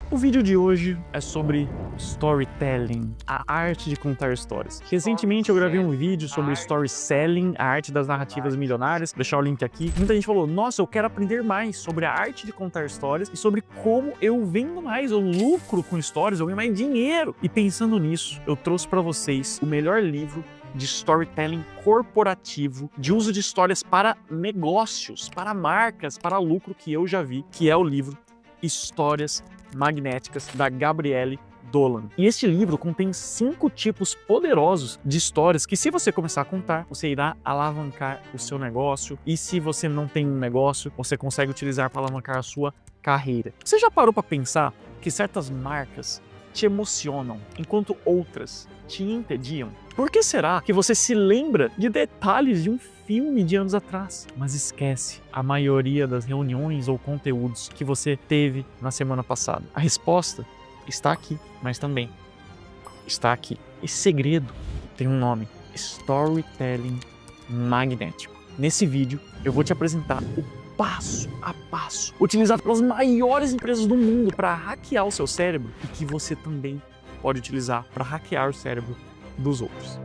O vídeo de hoje é sobre storytelling, a arte de contar histórias. Recentemente eu gravei um vídeo sobre storytelling, a arte das narrativas milionárias, vou deixar o link aqui. Muita gente falou, nossa, eu quero aprender mais sobre a arte de contar histórias e sobre como eu vendo mais, eu lucro com histórias, eu ganho mais dinheiro. E pensando nisso, eu trouxe para vocês o melhor livro de storytelling corporativo, de uso de histórias para negócios, para marcas, para lucro que eu já vi, que é o livro Histórias Magnéticas, da Gabrielle Dolan. E este livro contém 5 tipos poderosos de histórias que, se você começar a contar, você irá alavancar o seu negócio. E se você não tem um negócio, você consegue utilizar para alavancar a sua carreira. Você já parou para pensar que certas marcas te emocionam, enquanto outras te entediam? Por que será que você se lembra de detalhes de um filme de anos atrás, mas esquece a maioria das reuniões ou conteúdos que você teve na semana passada? A resposta está aqui, mas também está aqui. Esse segredo tem um nome: storytelling magnético. Nesse vídeo eu vou te apresentar o passo a passo utilizado pelas maiores empresas do mundo para hackear o seu cérebro e que você também pode utilizar para hackear o cérebro dos outros.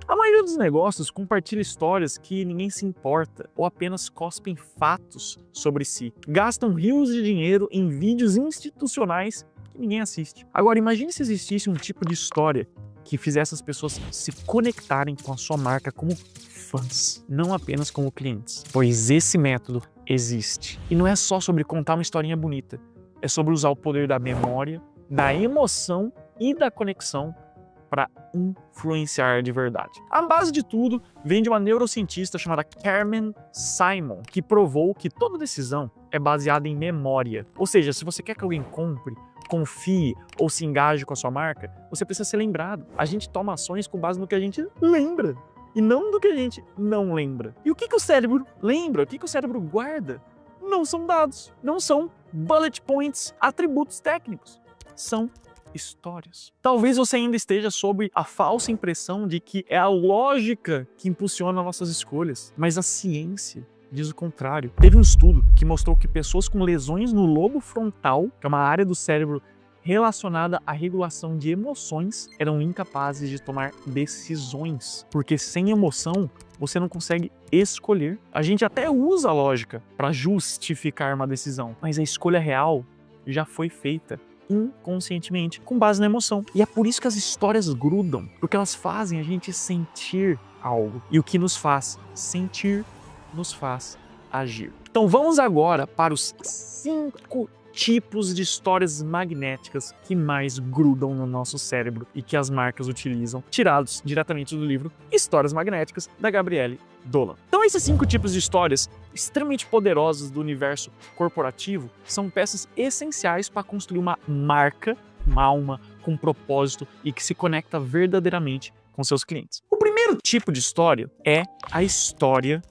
A maioria dos negócios compartilha histórias que ninguém se importa ou apenas cospem fatos sobre si. Gastam rios de dinheiro em vídeos institucionais que ninguém assiste. Agora, imagine se existisse um tipo de história que fizesse as pessoas se conectarem com a sua marca como fãs, não apenas como clientes. Pois esse método existe. E não é só sobre contar uma historinha bonita. É sobre usar o poder da memória, da emoção e da conexão para influenciar de verdade. A base de tudo vem de uma neurocientista chamada Carmen Simon, que provou que toda decisão é baseada em memória. Ou seja, se você quer que alguém compre, confie ou se engaje com a sua marca, você precisa ser lembrado. A gente toma ações com base no que a gente lembra e não do que a gente não lembra. E o que o cérebro lembra? O que o cérebro guarda? Não são dados, não são bullet points, atributos técnicos. São histórias. Talvez você ainda esteja sob a falsa impressão de que é a lógica que impulsiona nossas escolhas, mas a ciência diz o contrário. Teve um estudo que mostrou que pessoas com lesões no lobo frontal, que é uma área do cérebro relacionada à regulação de emoções, eram incapazes de tomar decisões, porque sem emoção você não consegue escolher. A gente até usa a lógica para justificar uma decisão, mas a escolha real já foi feita inconscientemente, com base na emoção. E é por isso que as histórias grudam, porque elas fazem a gente sentir algo. E o que nos faz sentir, nos faz agir. Então vamos agora para os 5 tipos de histórias magnéticas que mais grudam no nosso cérebro e que as marcas utilizam, tirados diretamente do livro Histórias Magnéticas, da Gabrielle Dolan. Então esses 5 tipos de histórias extremamente poderosas do universo corporativo são peças essenciais para construir uma marca, uma alma com propósito e que se conecta verdadeiramente com seus clientes. O primeiro tipo de história é a história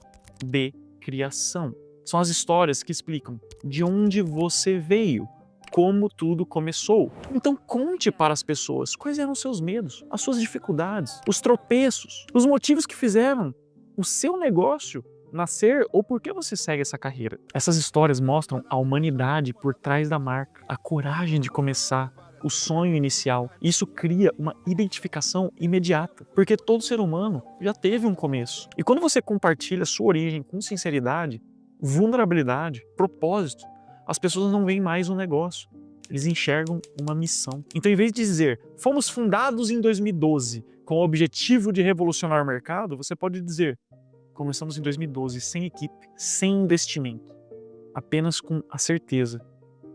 de criação. São as histórias que explicam de onde você veio, como tudo começou. Então conte para as pessoas quais eram os seus medos, as suas dificuldades, os tropeços, os motivos que fizeram o seu negócio nascer ou por que você segue essa carreira. Essas histórias mostram a humanidade por trás da marca, a coragem de começar, o sonho inicial. Isso cria uma identificação imediata, porque todo ser humano já teve um começo. E quando você compartilha sua origem com sinceridade, vulnerabilidade, propósito, as pessoas não veem mais um negócio, eles enxergam uma missão. Então, em vez de dizer, fomos fundados em 2012 com o objetivo de revolucionar o mercado, você pode dizer, começamos em 2012 sem equipe, sem investimento, apenas com a certeza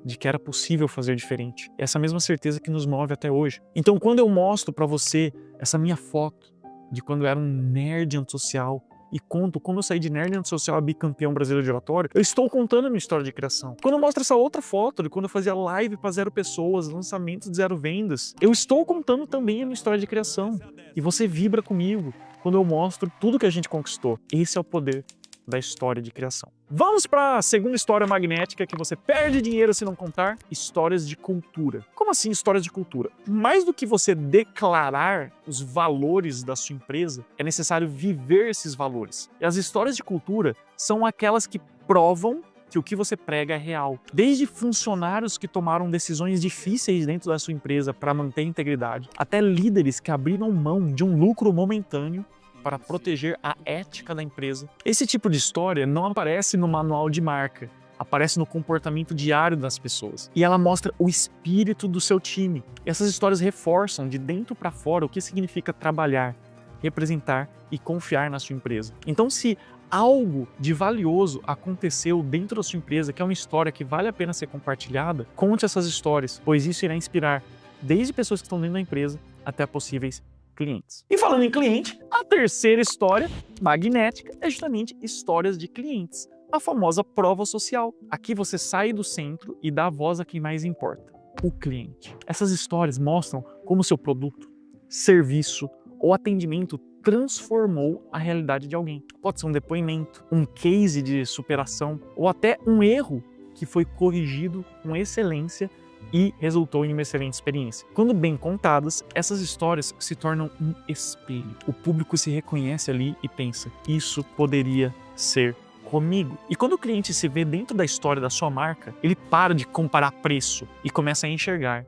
de que era possível fazer diferente. Essa mesma certeza que nos move até hoje. Então, quando eu mostro para você essa minha foto de quando eu era um nerd antissocial e conto como eu saí de nerd antissocial a bicampeão brasileiro de oratório, eu estou contando a minha história de criação. Quando eu mostro essa outra foto de quando eu fazia live para 0 pessoas, lançamentos de 0 vendas, eu estou contando também a minha história de criação. E você vibra comigo quando eu mostro tudo que a gente conquistou. Esse é o poder da história de criação. Vamos para a segunda história magnética que você perde dinheiro se não contar: histórias de cultura. Como assim histórias de cultura? Mais do que você declarar os valores da sua empresa, é necessário viver esses valores. E as histórias de cultura são aquelas que provam que o que você prega é real. Desde funcionários que tomaram decisões difíceis dentro da sua empresa para manter a integridade, até líderes que abriram mão de um lucro momentâneo para proteger a ética da empresa. Esse tipo de história não aparece no manual de marca, aparece no comportamento diário das pessoas. E ela mostra o espírito do seu time. E essas histórias reforçam de dentro para fora o que significa trabalhar, representar e confiar na sua empresa. Então, se algo de valioso aconteceu dentro da sua empresa, que é uma história que vale a pena ser compartilhada, conte essas histórias, pois isso irá inspirar desde pessoas que estão dentro da empresa até possíveis clientes. E falando em cliente, a terceira história magnética é justamente histórias de clientes, a famosa prova social. Aqui você sai do centro e dá voz a quem mais importa, o cliente. Essas histórias mostram como seu produto, serviço ou atendimento transformou a realidade de alguém. Pode ser um depoimento, um case de superação ou até um erro que foi corrigido com excelência e resultou em uma excelente experiência. Quando bem contadas, essas histórias se tornam um espelho. O público se reconhece ali e pensa, isso poderia ser comigo. E quando o cliente se vê dentro da história da sua marca, ele para de comparar preço e começa a enxergar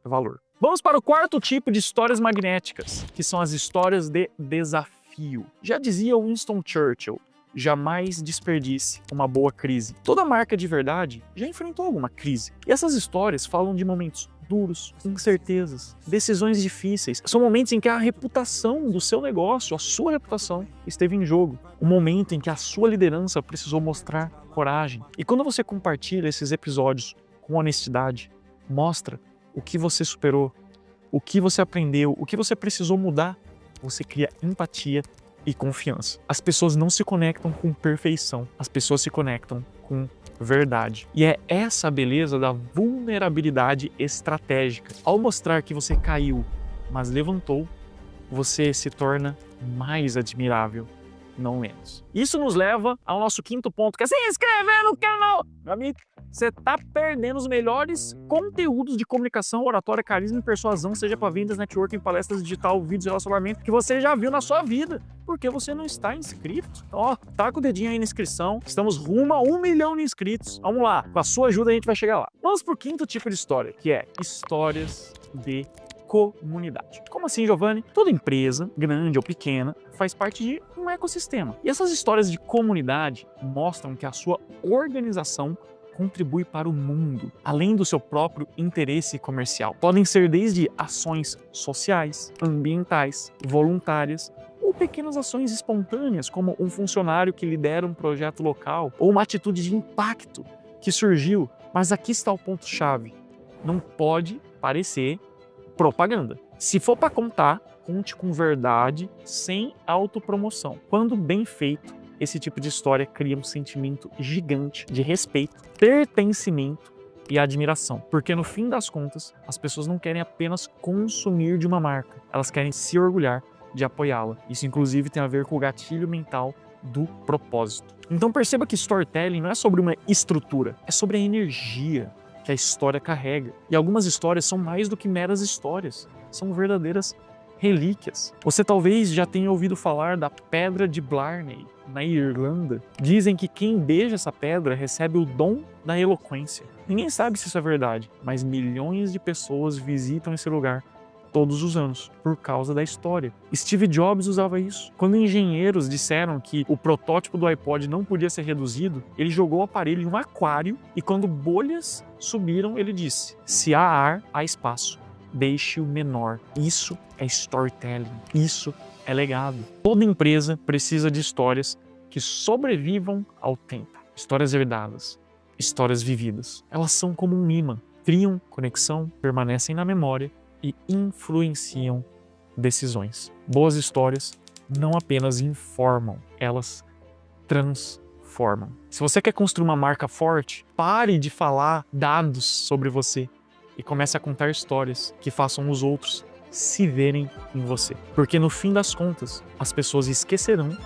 valor. Vamos para o quarto tipo de histórias magnéticas, que são as histórias de desafio. Já dizia Winston Churchill, jamais desperdice uma boa crise. Toda marca de verdade já enfrentou alguma crise. E essas histórias falam de momentos duros, incertezas, decisões difíceis. São momentos em que a reputação do seu negócio, a sua reputação, esteve em jogo. Um momento em que a sua liderança precisou mostrar coragem. E quando você compartilha esses episódios com honestidade, mostra o que você superou, o que você aprendeu, o que você precisou mudar, você cria empatia e confiança. As pessoas não se conectam com perfeição, as pessoas se conectam com verdade. E é essa a beleza da vulnerabilidade estratégica. Ao mostrar que você caiu, mas levantou, você se torna mais admirável, não menos. Isso nos leva ao nosso quinto ponto, que é se inscrever no canal. Meu amigo, você tá perdendo os melhores conteúdos de comunicação, oratória, carisma e persuasão, seja para vendas, networking, palestras digital, vídeos, relacionamento, que você já viu na sua vida, porque você não está inscrito. Ó, taca o dedinho aí na inscrição. Estamos rumo a 1 milhão de inscritos. Vamos lá, com a sua ajuda a gente vai chegar lá. Vamos pro quinto tipo de história, que é histórias de comunidade. Como assim, Giovanni? Toda empresa, grande ou pequena, faz parte de um ecossistema. E essas histórias de comunidade mostram que a sua organização contribui para o mundo, além do seu próprio interesse comercial. Podem ser desde ações sociais, ambientais, voluntárias, ou pequenas ações espontâneas, como um funcionário que lidera um projeto local, ou uma atitude de impacto que surgiu. Mas aqui está o ponto-chave. Não pode parecer propaganda. Se for para contar, conte com verdade, sem autopromoção. Quando bem feito, esse tipo de história cria um sentimento gigante de respeito, pertencimento e admiração. Porque no fim das contas, as pessoas não querem apenas consumir de uma marca, elas querem se orgulhar de apoiá-la. Isso inclusive tem a ver com o gatilho mental do propósito. Então perceba que storytelling não é sobre uma estrutura, é sobre a energia que a história carrega. E algumas histórias são mais do que meras histórias, são verdadeiras relíquias. Você talvez já tenha ouvido falar da Pedra de Blarney, na Irlanda. Dizem que quem beija essa pedra recebe o dom da eloquência. Ninguém sabe se isso é verdade, mas milhões de pessoas visitam esse lugar todos os anos, por causa da história. Steve Jobs usava isso. Quando engenheiros disseram que o protótipo do iPod não podia ser reduzido, ele jogou o aparelho em um aquário e quando bolhas subiram, ele disse: se há ar, há espaço. Deixe-o menor. Isso é storytelling. Isso é legado. Toda empresa precisa de histórias que sobrevivam ao tempo. Histórias herdadas, histórias vividas. Elas são como um imã. Criam conexão, permanecem na memória e influenciam decisões. Boas histórias não apenas informam, elas transformam. Se você quer construir uma marca forte, pare de falar dados sobre você e comece a contar histórias que façam os outros se verem em você. Porque no fim das contas, as pessoas esquecerão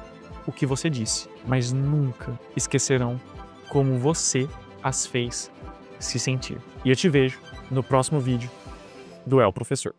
o que você disse, mas nunca esquecerão como você as fez se sentir. E eu te vejo no próximo vídeo do El Professor.